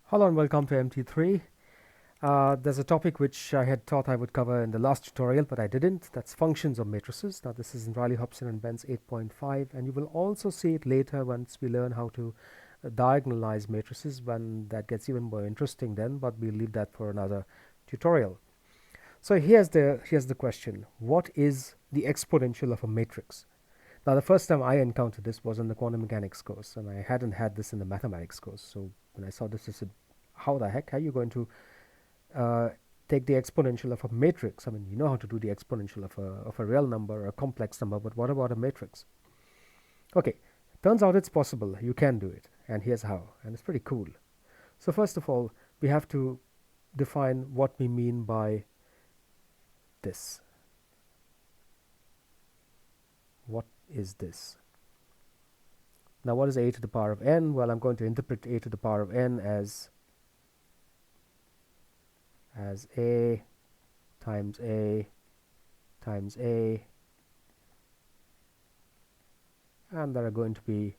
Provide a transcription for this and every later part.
Hello and welcome to MT3. There's a topic which I had thought I would cover in the last tutorial, but I didn't. That's functions of matrices. Now this is in Hobson Bence 8.5, and you will also see it later once we learn how to diagonalize matrices, when that gets even more interesting then, but we'll leave that for another tutorial. So here's the question. What is the exponential of a matrix? Now the first time I encountered this was in the quantum mechanics course, and I hadn't had this in the mathematics course. So when I saw this, I said, how the heck are you going to uh, take the exponential of a matrix? I mean, you know how to do the exponential of a real number or a complex number, but what about a matrix? Okay, turns out it's possible. You can do it, and here's how, and it's pretty cool. So first of all, we have to define what we mean by this. What is this? Now what is a to the power of n? Well, I'm going to interpret a to the power of n as a times a times a, and there are going to be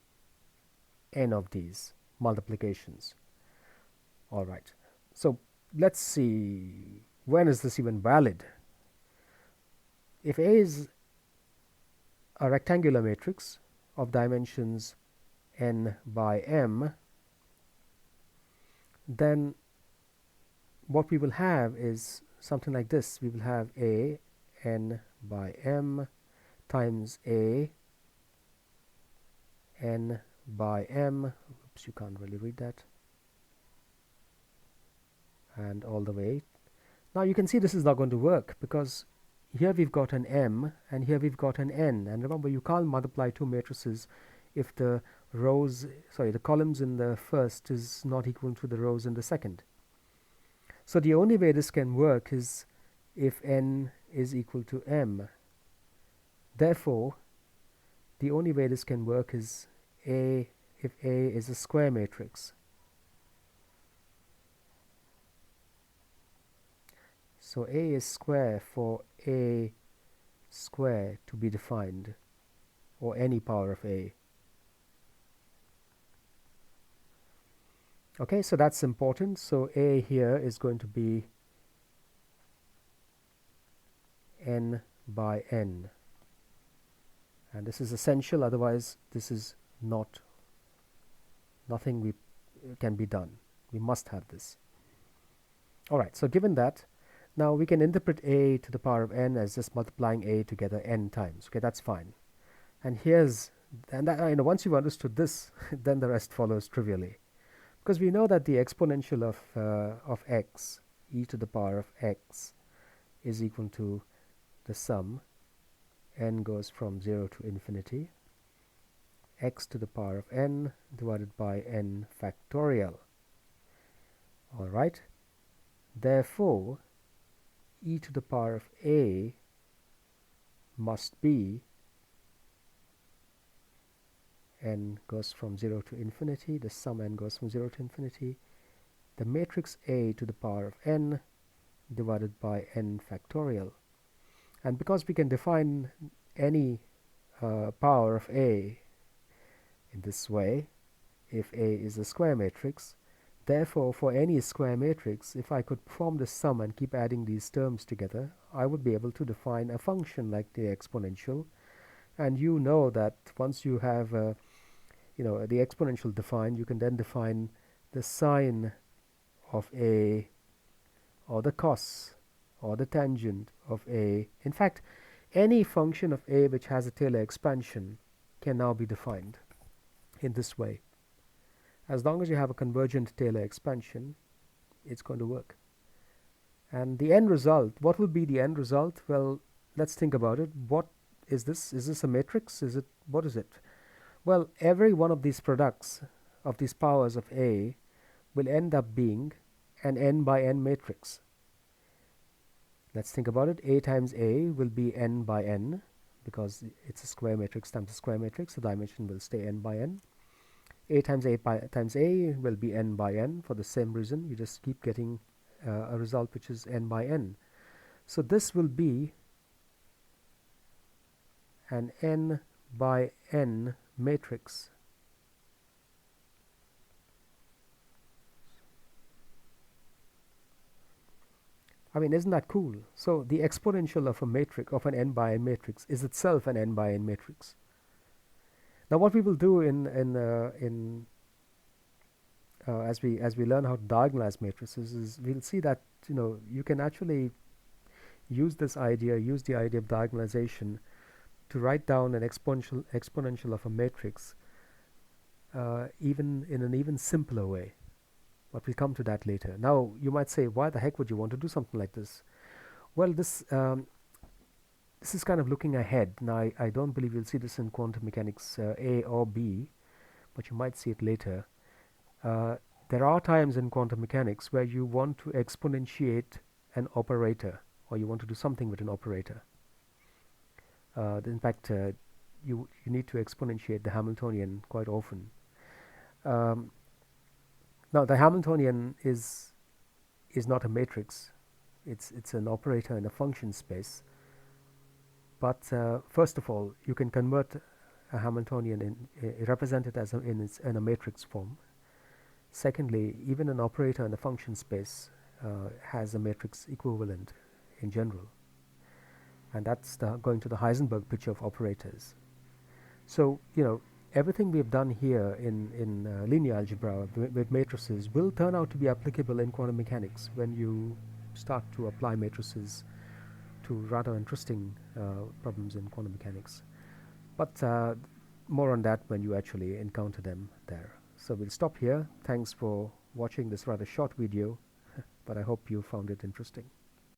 n of these multiplications. All right, so let's see, when is this even valid? If A is a rectangular matrix of dimensions n by m, then what we will have is something like this. We will have a n by m times a n by m. Oops, you can't really read that. And all the way. Now you can see this is not going to work, because here we've got an m and here we've got an n, and remember, you can't multiply two matrices if the columns in the first is not equal to the rows in the second. So the only way this can work is if n is equal to m. Therefore, the only way this can work is if A is a square matrix. So A is square for A square to be defined, or any power of A. Okay, so that's important. So A here is going to be n by n. And this is essential, otherwise this is nothing can be done. We must have this. Alright, so given that, now we can interpret a to the power of n as just multiplying a together n times. Okay, that's fine. And once you've understood this, then the rest follows trivially. Because we know that the exponential of x, e to the power of x, is equal to the sum, n goes from 0 to infinity, x to the power of n divided by n factorial. Alright, therefore e to the power of a must be n goes from 0 to infinity, the sum n goes from 0 to infinity, the matrix A to the power of n divided by n factorial. And because we can define any power of A in this way, if A is a square matrix, therefore for any square matrix, if I could perform this sum and keep adding these terms together, I would be able to define a function like the exponential. And you know that once you have the exponential defined, you can then define the sine of A, or the cos, or the tangent of A. In fact, any function of A which has a Taylor expansion can now be defined in this way. As long as you have a convergent Taylor expansion, it's going to work. And the end result, what will be the end result? Well, let's think about it. What is this? Is this a matrix? What is it? Well, every one of these products of these powers of A will end up being an n by n matrix. Let's think about it. A times A will be n by n, because it's a square matrix times a square matrix. The dimension will stay n by n. A times A will be n by n. For the same reason, we just keep getting a result which is n by n. So this will be an n by n matrix. I mean, isn't that cool? So the exponential of a matrix, of an n by n matrix, is itself an n by n matrix. Now, what we will do in as we learn how to diagonalize matrices is we'll see that you can actually use the idea of diagonalization to write down an exponential of a matrix even in an even simpler way. But we'll come to that later. Now, you might say, why the heck would you want to do something like this? Well, this is kind of looking ahead. Now, I don't believe you'll see this in quantum mechanics A or B, but you might see it later. There are times in quantum mechanics where you want to exponentiate an operator, or you want to do something with an operator. In fact, you need to exponentiate the Hamiltonian quite often. Now, the Hamiltonian is not a matrix. It's an operator in a function space. But first of all, you can convert a Hamiltonian represent it as in a matrix form. Secondly, even an operator in a function space has a matrix equivalent in general, and that's going to the Heisenberg picture of operators. So everything we've done here in linear algebra with matrices will turn out to be applicable in quantum mechanics when you start to apply matrices to rather interesting problems in quantum mechanics. But more on that when you actually encounter them there. So we'll stop here. Thanks for watching this rather short video, but I hope you found it interesting.